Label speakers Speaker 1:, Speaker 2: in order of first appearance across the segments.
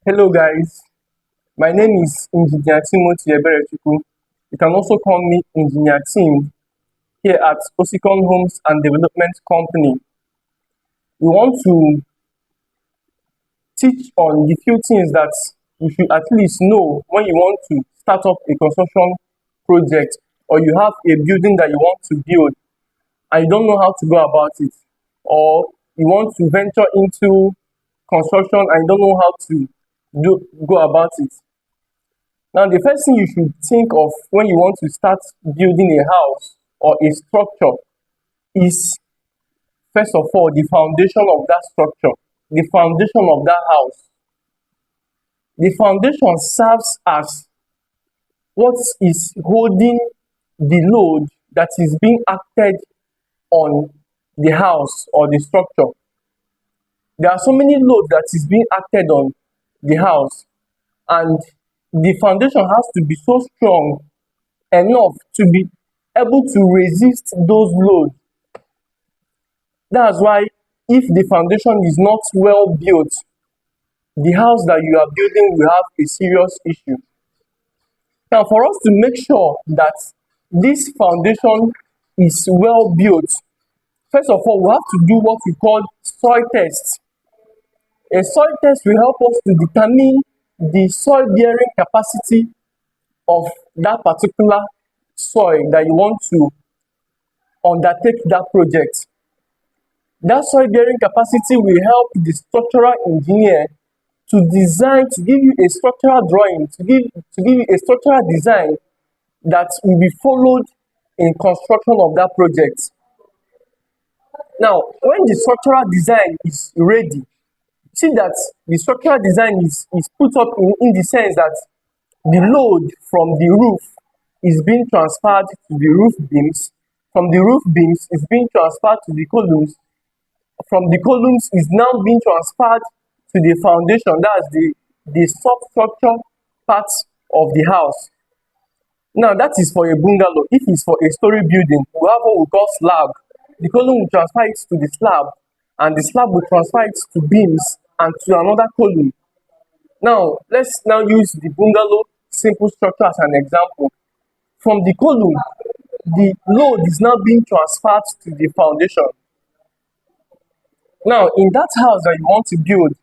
Speaker 1: Hello guys, my name is Engineer Timothy Eberechukwu. You can also call me Engineer Tim here at Osikon Homes and Development Company. We want to teach on the few things that you should at least know when you want to start up a construction project or you have a building that you want to build and you don't know how to go about it, or you want to venture into construction and you don't know how to go about it. Now, the first thing you should think of when you want to start building a house or a structure is, first of all, the foundation of that structure, the foundation of that house. The foundation serves as what is holding the load that is being acted on the house or the structure. There are so many loads that is being acted on the house, and the foundation has to be so strong enough to be able to resist those loads. That's why if the foundation is not well built, the house that you are building will have a serious issue. Now, for us to make sure that this foundation is well built, first of all, we have to do what we call soil test. A soil test will help us to determine the soil bearing capacity of that particular soil that you want to undertake that project. That soil bearing capacity will help the structural engineer to design, to give you a structural drawing, to give you a structural design that will be followed in construction of that project. Now, when the structural design is ready, see that the structural design is put up in the sense that the load from the roof is being transferred to the roof beams. From the roof beams is being transferred to the columns. From the columns is now being transferred to the foundation. That's the substructure part of the house. Now that is for a bungalow. If it's for a story building, we have what we call slab. The column will transfer it to the slab, and the slab will transfer it to beams and to another column. Now, let's now use the bungalow simple structure as an example. From the column, the load is now being transferred to the foundation. Now, in that house that you want to build,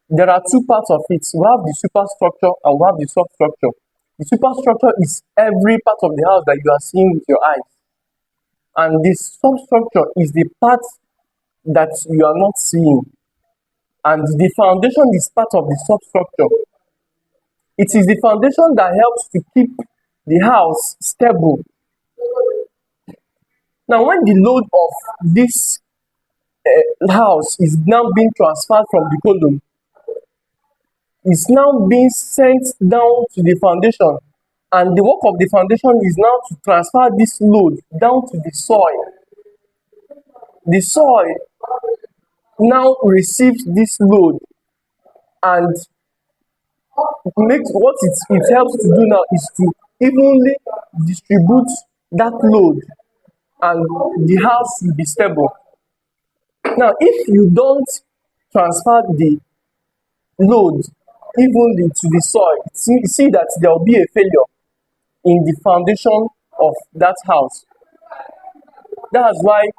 Speaker 1: there are two parts of it. We have the superstructure and we have the substructure. The superstructure is every part of the house that you are seeing with your eyes. And the substructure is the part that you are not seeing. And the foundation is part of the substructure. It is the foundation that helps to keep the house stable. Now, when the load of this house is now being transferred from the column, it's now being sent down to the foundation, and the work of the foundation is now to transfer this load down to the soil. The soil now receives this load, and makes what it helps to do now is to evenly distribute that load, and the house will be stable. Now, if you don't transfer the load evenly to the soil, you see that there will be a failure in the foundation of that house. That's why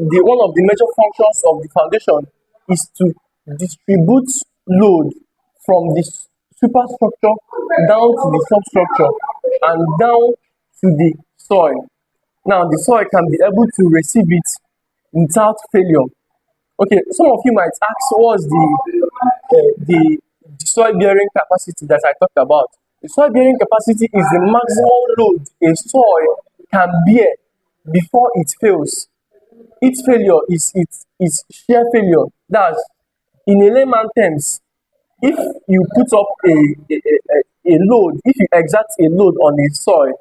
Speaker 1: one of the major functions of the foundation is to distribute load from the superstructure down to the substructure and down to the soil. Now, the soil can be able to receive it without failure. Okay, some of you might ask, what's the soil bearing capacity that I talked about? The soil bearing capacity is the maximum load a soil can bear before it fails. Its failure is shear failure. That's, in a layman terms, if you put up a load, if you exert a load on a soil,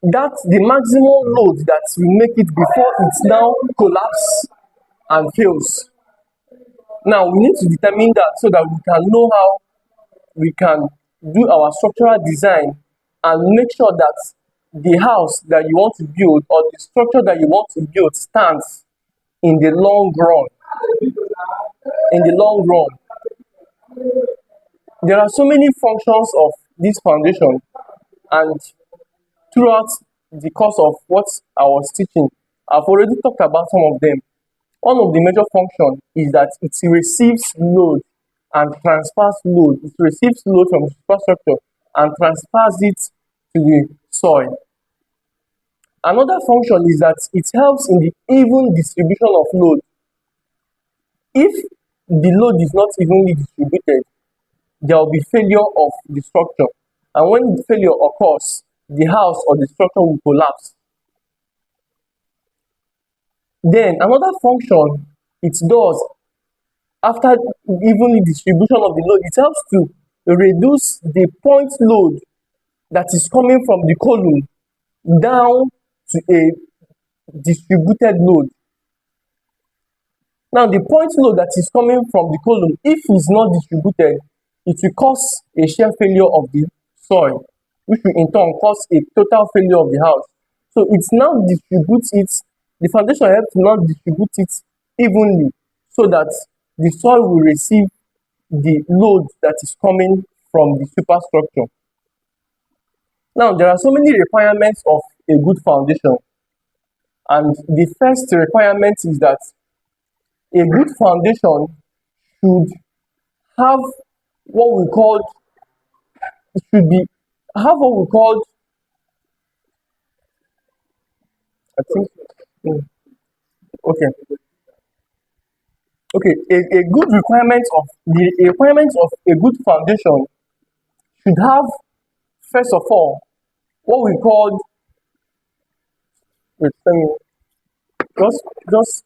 Speaker 1: that's the maximum load that will make it before it now collapse and fails. Now, we need to determine that so that we can know how we can do our structural design and make sure that the house that you want to build or the structure that you want to build stands in the long run. In the long run. There are so many functions of this foundation, and throughout the course of what I was teaching, I've already talked about some of them. One of the major functions is that it receives load and transfers load. It receives load from the superstructure and transfers it to the soil. Another function is that it helps in the even distribution of load. If the load is not evenly distributed, there will be failure of the structure. And when the failure occurs, the house or the structure will collapse. Then another function it does after evenly distribution of the load, it helps to reduce the point load that is coming from the column down to a distributed load. Now, the point load that is coming from the column, if it's not distributed, it will cause a shear failure of the soil, which will in turn cause a total failure of the house. So it now distributes it, the foundation helps to now distribute it evenly so that the soil will receive the load that is coming from the superstructure. Now, there are so many requirements of a good foundation, and the first requirement is that a good foundation should have what we call it should be have what we call I think okay a good requirement of the requirements of a good foundation should have first of all what we call wait let me just